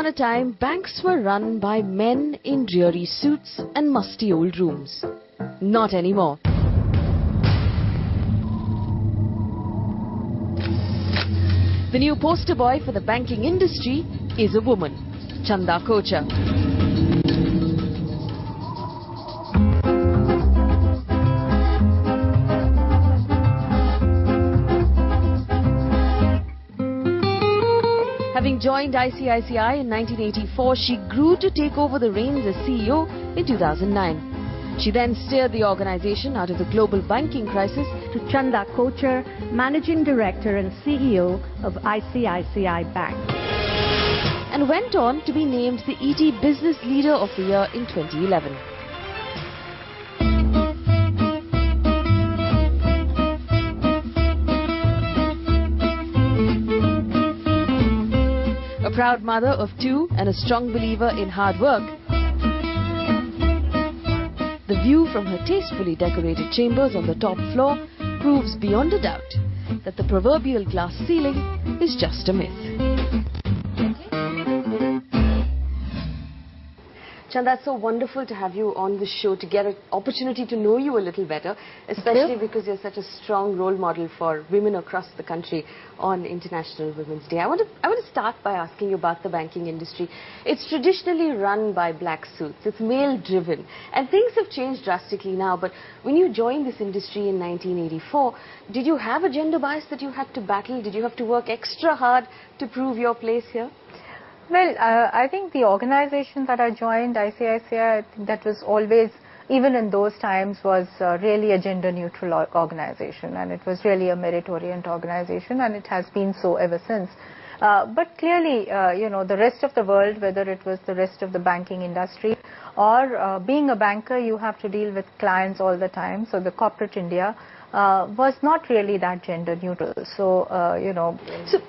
upon a time, banks were run by men in dreary suits and musty old rooms. Not anymore. The new poster boy for the banking industry is a woman, Chanda Kochhar. Having joined ICICI in 1984, she grew to take over the reins as CEO in 2009. She then steered the organization out of the global banking crisis. To Chanda Kochhar, Managing Director and CEO of ICICI Bank. And went on to be named the ET Business Leader of the Year in 2011. A proud mother of two and a strong believer in hard work, the view from her tastefully decorated chambers on the top floor proves beyond a doubt that the proverbial glass ceiling is just a myth. Chanda, it's so wonderful to have you on the show, to get an opportunity to know you a little better, especially because you're such a strong role model for women across the country on International Women's Day. I want to start by asking you about the banking industry. It's traditionally run by black suits. It's male-driven. And things have changed drastically now. But when you joined this industry in 1984, did you have a gender bias that you had to battle? Did you have to work extra hard to prove your place here? Well, I think the organization that I joined, ICICI, that was always, even in those times, was really a gender-neutral organization, and it was really a merit-oriented organization, and it has been so ever since. But clearly, the rest of the world, whether it was the rest of the banking industry or being a banker, you have to deal with clients all the time. So the corporate India was not really that gender neutral. So,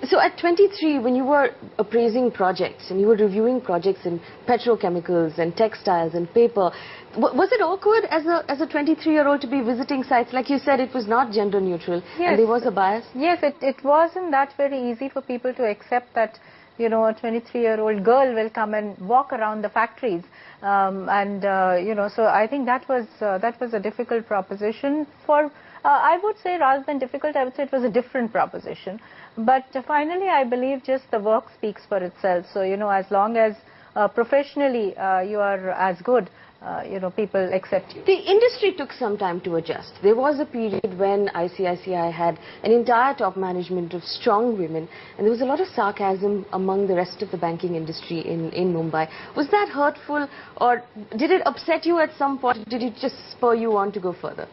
So at 23, when you were appraising projects and you were reviewing projects in petrochemicals and textiles and paper, was it awkward as a 23-year-old to be visiting sites? Like you said, it was not gender neutral. Yes. And there was a bias? Yes, it wasn't that very easy for people to accept that, a 23-year-old girl will come and walk around the factories. So I think that was a difficult proposition for, I would say, rather than difficult, I would say it was a different proposition. But finally, I believe just the work speaks for itself. So, as long as professionally you are as good, people accept you. The industry took some time to adjust. There was a period when ICICI had an entire top management of strong women, and there was a lot of sarcasm among the rest of the banking industry in Mumbai. Was that hurtful, or did it upset you at some point? Did it just spur you on to go further?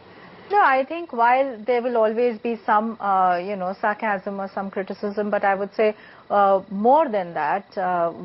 No, I think while there will always be some, sarcasm or some criticism, but I would say more than that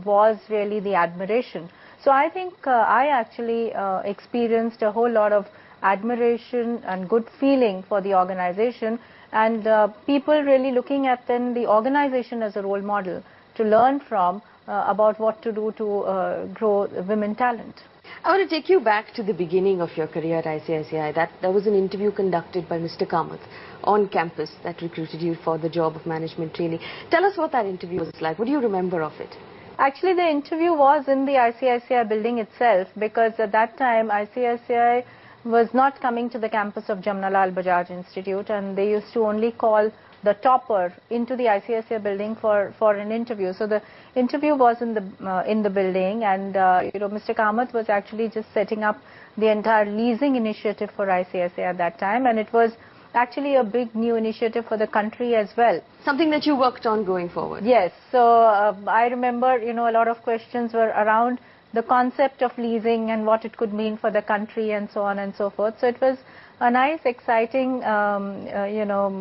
was really the admiration. So I think I actually experienced a whole lot of admiration and good feeling for the organization, and people really looking at then the organization as a role model to learn from about what to do to grow women talent. I want to take you back to the beginning of your career at ICICI. There was an interview conducted by Mr. Kamath on campus that recruited you for the job of management training. Tell us what that interview was like. What do you remember of it? Actually, the interview was in the ICICI building itself, because at that time ICICI was not coming to the campus of Jamnalal Bajaj Institute, and they used to only call the topper into the ICICI building for an interview. So the interview was in the building, and Mr. Kamath was actually just setting up the entire leasing initiative for ICICI at that time, and it was actually a big new initiative for the country as well. Something that you worked on going forward. Yes. So I remember, a lot of questions were around the concept of leasing and what it could mean for the country and so on and so forth. So it was a nice, exciting,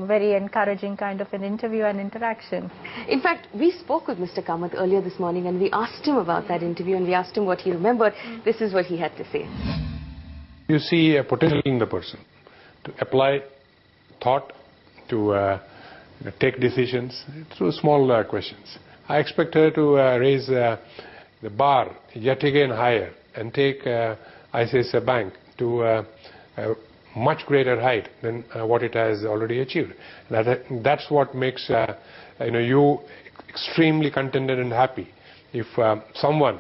very encouraging kind of an interview and interaction. In fact, we spoke with Mr. Kamath earlier this morning, and we asked him about that interview, and we asked him what he remembered. This is what he had to say. You see a potential in the person to apply thought, to take decisions through small questions. I expect her to raise the bar yet again higher and take ICICI Bank to a much greater height than what it has already achieved. That's what makes you extremely contented and happy if someone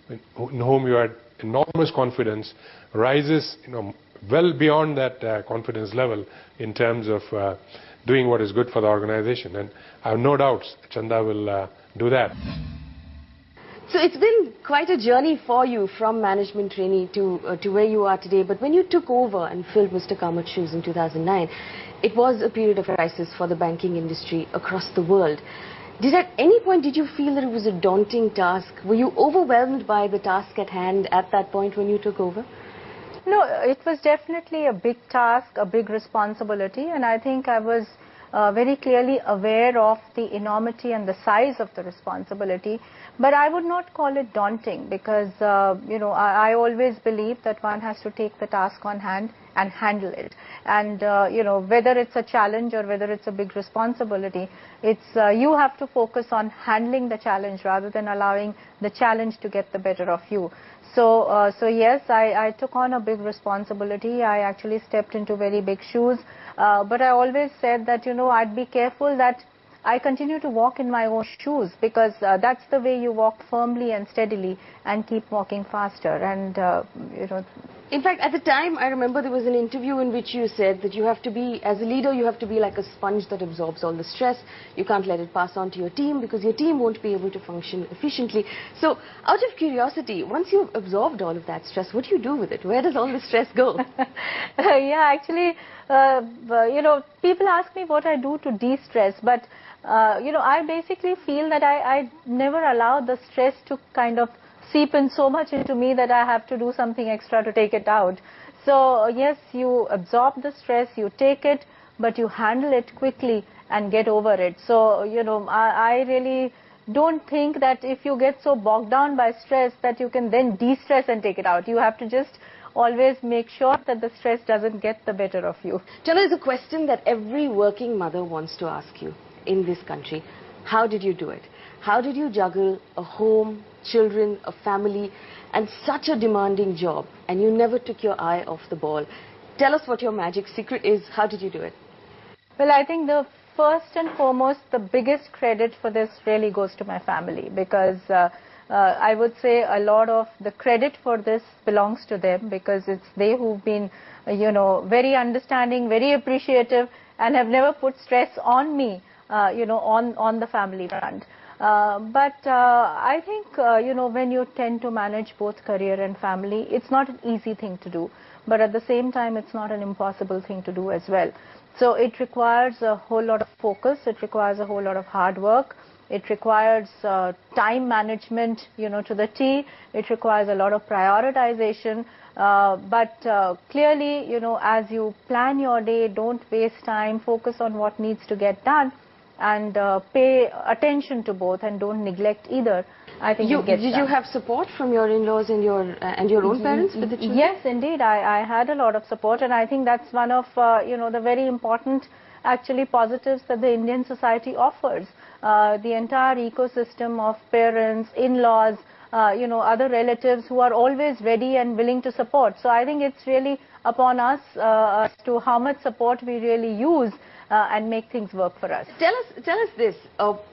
in whom you had enormous confidence rises, well beyond that confidence level in terms of doing what is good for the organization. And I have no doubts Chanda will do that. So it's been quite a journey for you from management trainee to where you are today. But when you took over and filled Mr. Kamath's shoes in 2009, it was a period of crisis for the banking industry across the world. At any point did you feel that it was a daunting task? Were you overwhelmed by the task at hand at that point when you took over? No, it was definitely a big task, a big responsibility, and I think I was very clearly aware of the enormity and the size of the responsibility. But I would not call it daunting because, I always believe that one has to take the task on hand and handle it. And, whether it's a challenge or whether it's a big responsibility, you have to focus on handling the challenge rather than allowing the challenge to get the better of you. So yes, I took on a big responsibility. I actually stepped into very big shoes. But I always said that, I'd be careful that I continue to walk in my own shoes because that's the way you walk firmly and steadily and keep walking faster. And, In fact, at the time, I remember there was an interview in which you said that you have to be, as a leader, you have to be like a sponge that absorbs all the stress. You can't let it pass on to your team because your team won't be able to function efficiently. So, out of curiosity, once you've absorbed all of that stress, what do you do with it? Where does all the stress go? Yeah, actually, people ask me what I do to de-stress, but, I basically feel that I never allow the stress to kind of seep in so much into me that I have to do something extra to take it out. So yes, you absorb the stress, you take it, but you handle it quickly and get over it. So, I really don't think that if you get so bogged down by stress that you can then de-stress and take it out. You have to just always make sure that the stress doesn't get the better of you. Chala, is a question that every working mother wants to ask you in this country. How did you do it? How did you juggle a home, children, a family, and such a demanding job, and you never took your eye off the ball? Tell us what your magic secret is. How did you do it? Well, I think the first and foremost, the biggest credit for this really goes to my family because I would say a lot of the credit for this belongs to them because it's they who've been, very understanding, very appreciative, and have never put stress on me, on the family front. But I think, when you tend to manage both career and family, it's not an easy thing to do. But at the same time, it's not an impossible thing to do as well. So it requires a whole lot of focus. It requires a whole lot of hard work. It requires time management, to the T. It requires a lot of prioritization. But clearly, as you plan your day, don't waste time, focus on what needs to get done. And pay attention to both and don't neglect either. I think Did you have support from your in-laws and your own parents with the children? Yes, indeed. I had a lot of support, and I think that's one of the very important actually positives that the Indian society offers. The entire ecosystem of parents, in-laws, other relatives who are always ready and willing to support. So I think it's really upon us as to how much support we really use and make things work for us. Tell us this.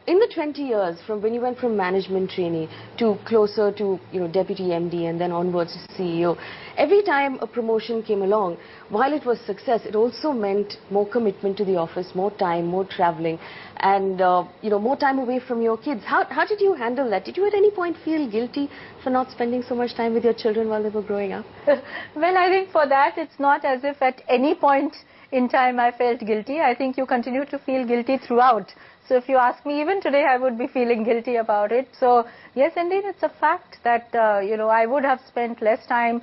In the 20 years from when you went from management trainee to closer to deputy MD and then onwards to CEO, every time a promotion came along, while it was success, it also meant more commitment to the office, more time, more traveling, and more time away from your kids. How did you handle that? Did you at any point feel guilty for not spending so much time with your children while they were growing up? Well, I think for that it's not as if at any point in time I felt guilty. I think you continue to feel guilty throughout. So if you ask me, even today I would be feeling guilty about it. So yes, indeed, it's a fact that I would have spent less time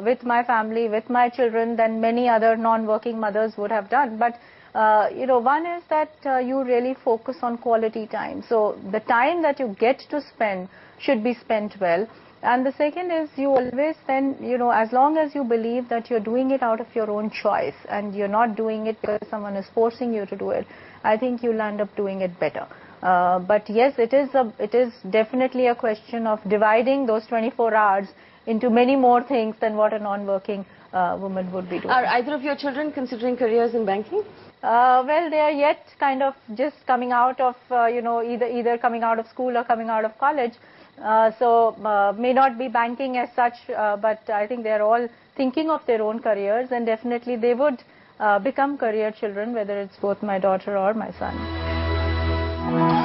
with my family, with my children than many other non-working mothers would have done. But one is that you really focus on quality time. So the time that you get to spend should be spent well. And the second is you always then, as long as you believe that you're doing it out of your own choice and you're not doing it because someone is forcing you to do it, I think you'll end up doing it better. But yes, it is definitely a question of dividing those 24 hours into many more things than what a non-working woman would be doing. Are either of your children considering careers in banking? Well, they are yet kind of just coming out of, either coming out of school or coming out of college. May not be banking as such, but I think they're all thinking of their own careers, and definitely they would become career children, whether it's both my daughter or my son.